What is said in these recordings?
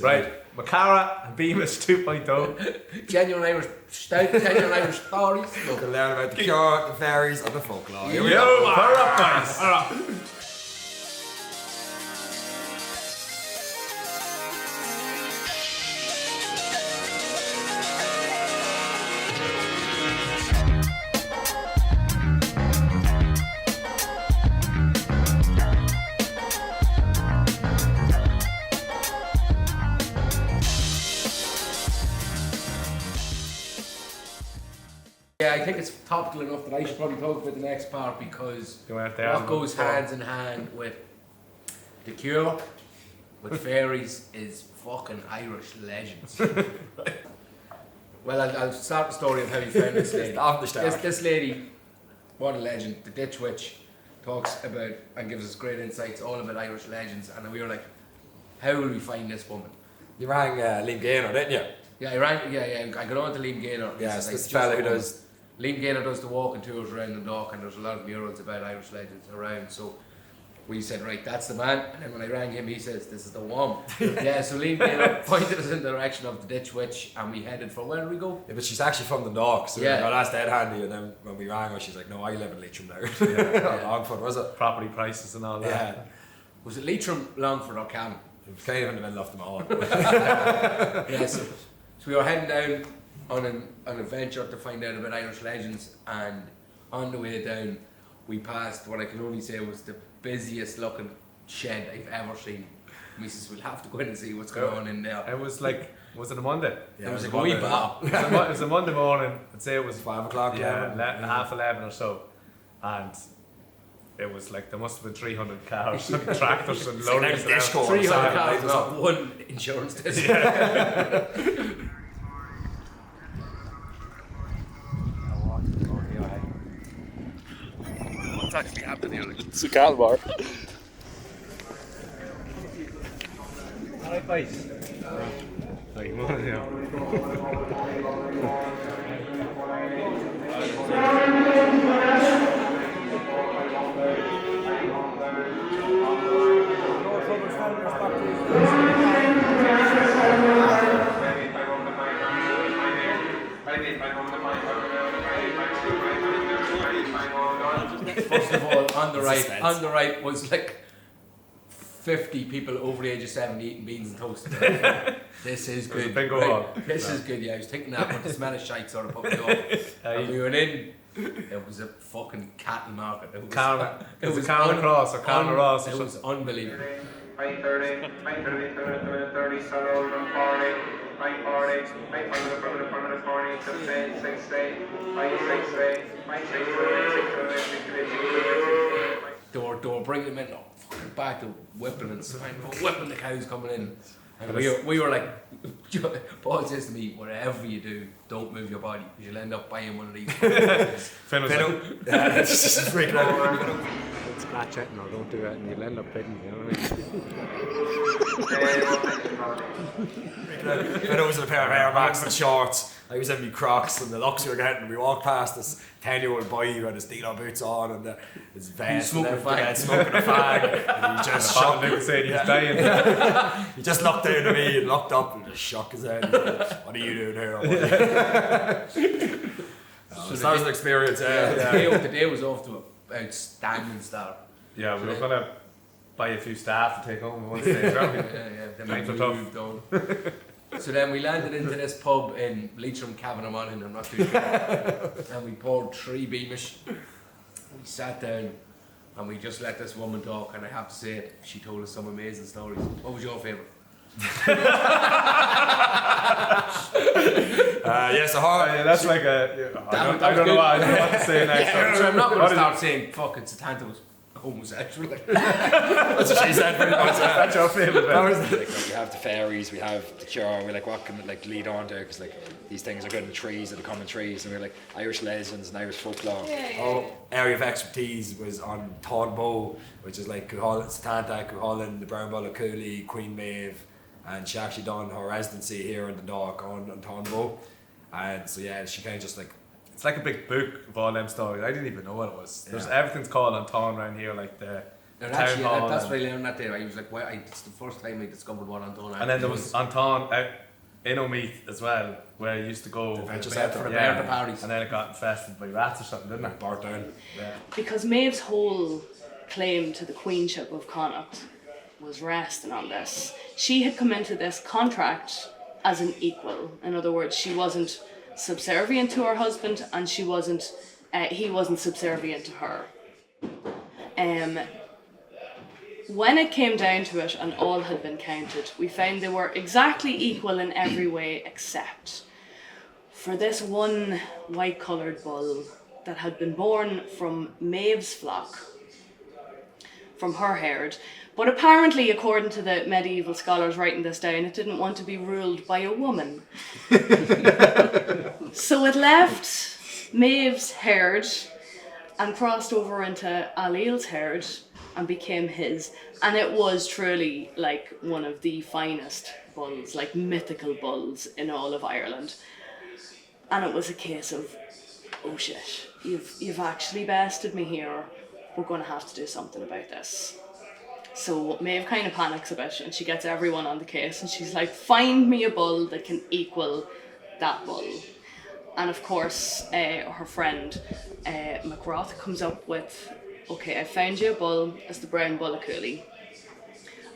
Right, Macara and Beamish 2.0. Genuine Irish stout, genuine Irish stories. We're going to learn about the cure, the fairies, and the folklore. Yo, power up, guys. Yeah, I think it's topical enough that I should probably talk about the next part because what goes hands in hand with the cure, with fairies, is fucking Irish legends. Well, I'll start the story of how you found this lady. Off the start. This lady, what a legend, the Ditch Witch, talks about and gives us great insights all about Irish legends, and we were like, how will we find this woman? You rang Liam Gaynor, didn't you? Yeah, I got on to Liam Gaynor. Yeah, so this fella who does... Liam Gaynor does the walking tours around the dock, and there's a lot of murals about Irish legends around, so we said, right, that's the man. And then when I rang him, he says, this is the one. Yeah, so Liam Gaynor pointed us in the direction of the Ditch Witch, and we headed for, where did we go? Yeah, but she's actually from the dock, so Yeah. that's dead handy. And then when we rang her, she's like, no, I live in Leitrim now. Longford, was it? Property prices and all that. Yeah. Was it Leitrim, Longford or Cavan? It was kind of in the middle of them all. Yeah, so we were heading down on an adventure to find out about Irish legends, and on the way down we passed what I can only say was the busiest looking shed I've ever seen. Missus will have to go in and see what's going on in there. It was like, was it a Monday? Yeah, it was like a wee bar. It was a Monday morning, I'd say it was 5 o'clock, yeah, half 11 or so. And it was like, there must have been 300 cars and tractors and loaders. 300 cars, not one insurance test. Yeah. What's actually happening here? It's a car bar. Alright, boys. Right, morning, yeah. First of all, on the right was like 50 people over the age of 70 eating beans and toast. This is good. This is good, yeah. I was thinking that, but the smell of shite sort of put me off. And we went in, it was a fucking cattle market. It was Carna Cross or Carna Ross or something. It was unbelievable. 530, 30, 40, 540, 540, 560, They were bringing them in, fucking back to whipping and whipping the cows coming in. And we were like, Paul says to me, whatever you do, don't move your body, because you'll end up buying one of these. Finn was like, it's just freaking out. Don't scratch it, no, don't do that, and you'll end up biting, you know what I mean? Finn was in a pair of Air Max and shorts. I was in my Crocs, and the looks we were getting, and we walked past this 10-year-old boy who had his Dino boots on and his vest, smoking a fag, and he just shocked me. Saying he's dying. He just looked down at me and looked up and just shook his head. Like, what are you doing here? So that was an experience. The day was off to an outstanding start. Yeah, we were gonna buy a few staff to take home at one stage. Then we moved on. So then we landed into this pub in Leitrim, Cavan, I'm not too sure. And we poured 3 Beamish. We sat down and we just let this woman talk, and I have to say, she told us some amazing stories. What was your favourite? Yes, a horror. Yeah, that's like a. I don't know what to say next. So I'm not going to start saying fucking Satanta was homosexual. That's what she said. That's your favourite. Like, we have the fairies, we have the cure. We're like, what can it like lead on to? Because like these things are good in trees, and they come in trees, and we're like Irish legends and Irish folklore. Our area of expertise was on Táin Bó, which is like Satanta, Cú Chulainn, the Brown Bull of Cooley, Queen Méabh, and she actually done her residency here in the dock on Táin Bó. And so yeah, she kind of just like, it's like a big book of all them stories. I didn't even know what it was. There's everything's called on Táin around here, like the And town actually, hall. that's what I learned that day. I was like, "Why?" It's the first time I discovered what Anton. And then there was Anton out in O'Meath as well, where he used to go Adventure for Centre. the birthday parties. and then it got infested by rats or something, didn't it? Bart down. Yeah. Because Maeve's whole claim to the queenship of Connacht was resting on this. She had come into this contract as an equal. In other words, she wasn't subservient to her husband, and he wasn't subservient to her. When it came down to it and all had been counted, we found they were exactly equal in every way except for this one white-coloured bull that had been born from Maeve's flock, from her herd. But apparently, according to the medieval scholars writing this down, it didn't want to be ruled by a woman. So it left Maeve's herd and crossed over into Allel's herd and became his. And it was truly like one of the finest bulls, like mythical bulls in all of Ireland. And it was a case of, oh shit, you've actually bested me here. We're going to have to do something about this. So Maeve kind of panics a bit and she gets everyone on the case and she's like, find me a bull that can equal that bull. And of course, her friend McGrath comes up with, okay, I found you a bull, it's the brown bull of Cooley.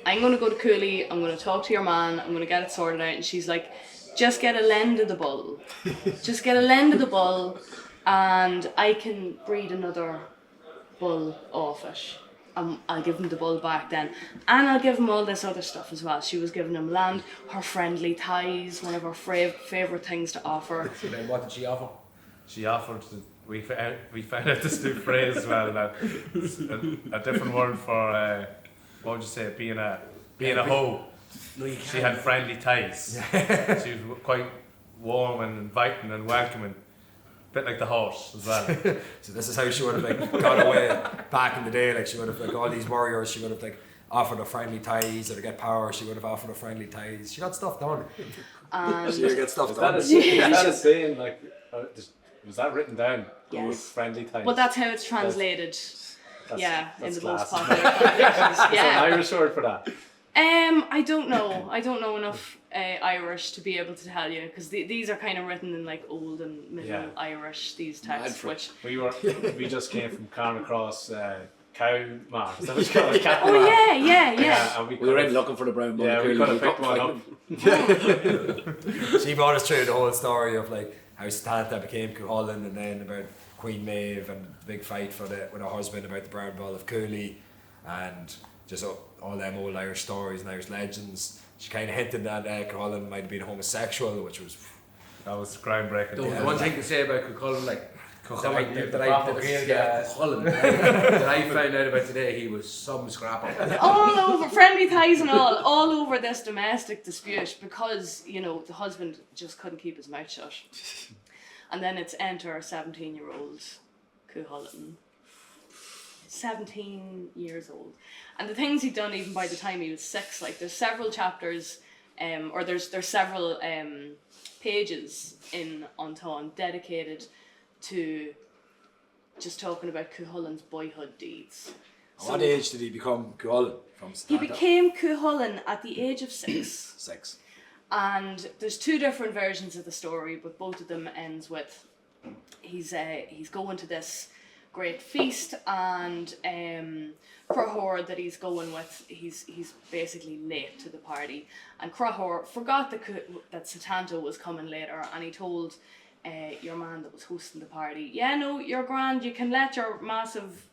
I'm going to go to Cooley, I'm going to talk to your man, I'm going to get it sorted out. And she's like, just get a lend of the bull. Just get a lend of the bull and I can breed another bull off it. I'll give him the bull back then. And I'll give him all this other stuff as well. She was giving him land, her friendly ties, one of her favourite things to offer. So then what did she offer? She offered, we found out this new phrase as well, that a different word for, what would you say, being a hoe. No, you She had friendly ties. She was quite warm and inviting and welcoming. Bit like the horse as well. So this is how she would have like got away back in the day. Like she would have like all these warriors. She would have like offered her friendly ties, or to get power. She would have offered her friendly ties. She got stuff done. She would get stuff done. Is that a saying? Like, was that written down? Yes. Friendly ties. Well, that's how it's translated. In the most popular translations. Is there Yeah. an Irish word for that? I don't know. I don't know enough Irish to be able to tell you because these are kind of written in like old and middle Irish. These texts, which We just came from Carnacross cow mark. Is that what you call it? oh yeah. And We were in looking for the brown bull. Yeah, we Clearly could have we picked couldn't one find up. She brought us through the whole story of like how Santa became Cú Chulainn, and then about Queen Méabh and the big fight with her husband about the brown bull of Cooley, and just all them old Irish stories and Irish legends. She kind of hinted that Cú Chulainn might have been homosexual, which was That was groundbreaking. The one thing to say about Cú Chulainn, like Chulainn, that I found out about today, he was some scrapper. all over friendly ties and all over this domestic dispute because the husband just couldn't keep his mouth shut, and then it's enter a 17-year-old Cú Chulainn. 17 years old, and the things he'd done even by the time he was 6, like there's several chapters or there's several pages in Anton dedicated to just talking about Cú Chulainn's boyhood deeds. At what age did he become Cú Chulainn from He Santa? became Cú Chulainn at the age of 6. 6. And there's 2 different versions of the story, but both of them ends with he's going to this great feast, and Crahor that he's going with, he's basically late to the party, and Crahor forgot that Satanta was coming later, and he told your man that was hosting the party, yeah, no, you're grand, you can let your massive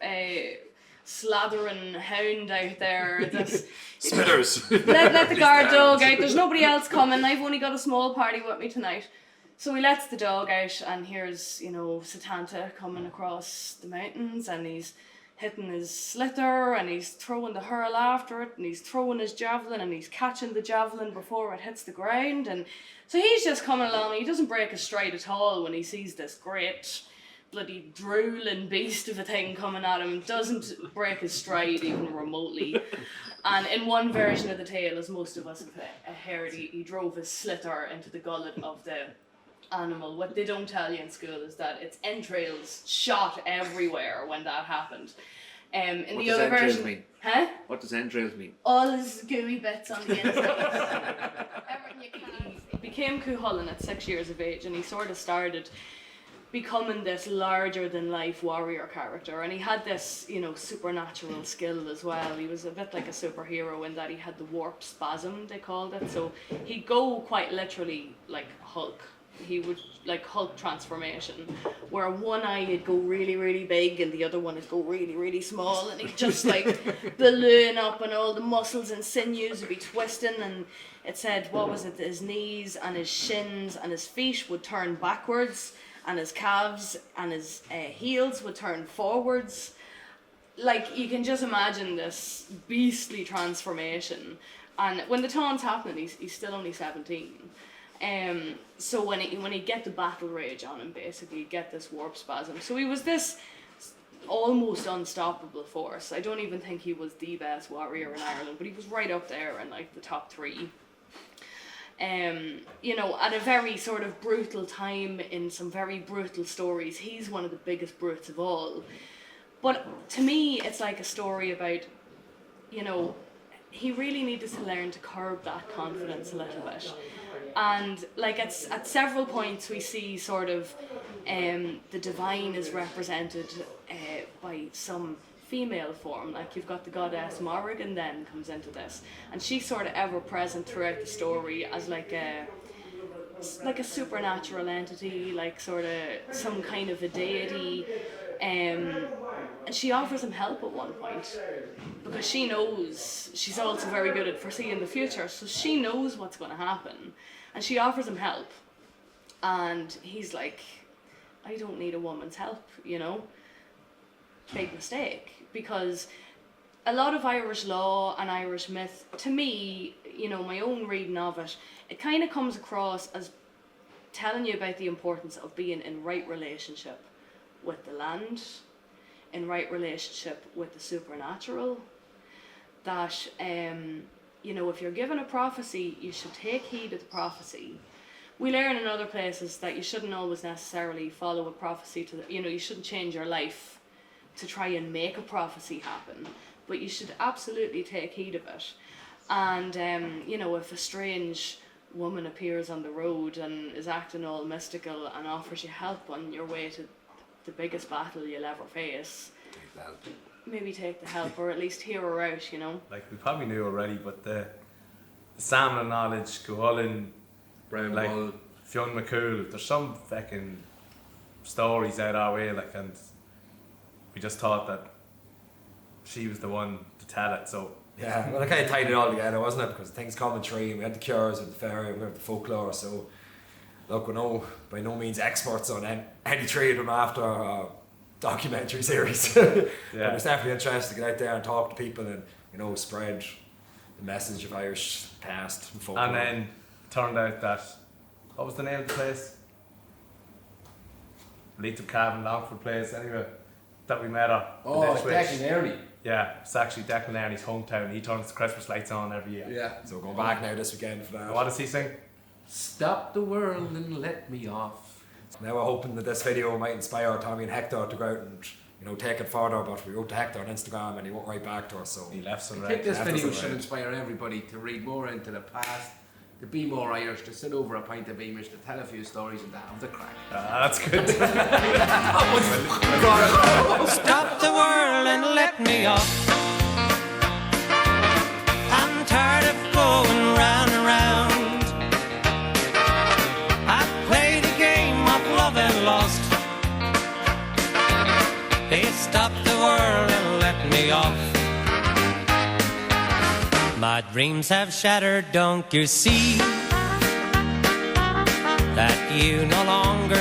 slathering hound out there, Smithers. let the guard dog out, there's nobody else coming, I've only got a small party with me tonight. So he lets the dog out, and here's, Satanta coming across the mountains, and he's hitting his slither, and he's throwing the hurl after it, and he's throwing his javelin, and he's catching the javelin before it hits the ground, and so he's just coming along, and he doesn't break a stride at all when he sees this great bloody drooling beast of a thing coming at him, doesn't break his stride even remotely. And in one version of the tale, as most of us have heard, he drove his slither into the gullet of the animal. What they don't tell you in school is that its entrails shot everywhere when that happened. In What the does other entrails version, mean? huh? What does entrails mean? All his gooey bits on the inside. Everything you can. He became Cú Chulainn at 6 years of age, and he sort of started becoming this larger than life warrior character, and he had this, you know, supernatural skill as well. He was a bit like a superhero in that he had the warp spasm, they called it. So he'd go quite literally like Hulk. He would like Hulk transformation, where one eye would go really, really big and the other one would go really, really small, and he'd just like balloon up and all the muscles and sinews would be twisting, and it said, what was it, his knees and his shins and his feet would turn backwards, and his calves and his heels would turn forwards. Like, you can just imagine this beastly transformation. And when the taunt's happening, he's still only 17. So when he get the battle rage on him, basically, get this warp spasm. So he was this almost unstoppable force. I don't even think he was the best warrior in Ireland, but he was right up there in like the top 3. You know, at a very sort of brutal time in some very brutal stories, he's one of the biggest brutes of all. But to me, it's like a story about, you know, he really needed to learn to curb that confidence a little bit. And like at several points we see sort of the divine is represented by some female form. Like you've got the goddess Morrigan then comes into this, and she's sort of ever present throughout the story as like a supernatural entity, like sort of some kind of a deity. And she offers him help at one point because she knows she's also very good at foreseeing the future, so she knows what's going to happen, and she offers him help, and he's like, I don't need a woman's help, you know. Big mistake, because a lot of Irish law and Irish myth, to me, you know, my own reading of it, it kind of comes across as telling you about the importance of being in right relationship with the land, in right relationship with the supernatural, that, you know, if you're given a prophecy, you should take heed of the prophecy. We learn in other places that you shouldn't always necessarily follow a prophecy to the, you know, you shouldn't change your life to try and make a prophecy happen, but you should absolutely take heed of it. And, you know, if a strange woman appears on the road and is acting all mystical and offers you help on your way to the biggest battle you'll ever face, maybe take the help, or at least hear her out, you know. Like, we probably knew already, but the salmon of knowledge, Cú Chulainn, Brown like Bull. Fionn McCool, there's some fucking stories out our way, like, and we just thought that she was the one to tell it, so. Yeah, well, I kind of tied it all together, wasn't it? Because things come in 3, we had the cures with the fairy, we had the folklore, so look, we're by no means experts on any 3 of them after a documentary series. But it's definitely interesting to get out there and talk to people and, you know, spread the message of Irish past and folklore. And then it turned out that, what was the name of the place? Little Cabin, Longford place, anyway, that we met her. Oh, Declan Early. Yeah, it's actually Declan Ernie's hometown. He turns the Christmas lights on every year. Yeah. So we're going back now this weekend for that. What does he sing? Stop the world and let me off. Now we're hoping that this video might inspire Tommy and Hector to go out and, you know, take it further, but we wrote to Hector on Instagram and he won't write back to us, so He left some I think this Left us video on should red. inspire everybody to read more into the past, to be more Irish, to sit over a pint of Beamish, to tell a few stories and to have the crack. that's good. Stop the world and let me off. I'm tired of going round and round. I played a game of love and lost. Please stop the world and let me off. My dreams have shattered, don't you see? That you no longer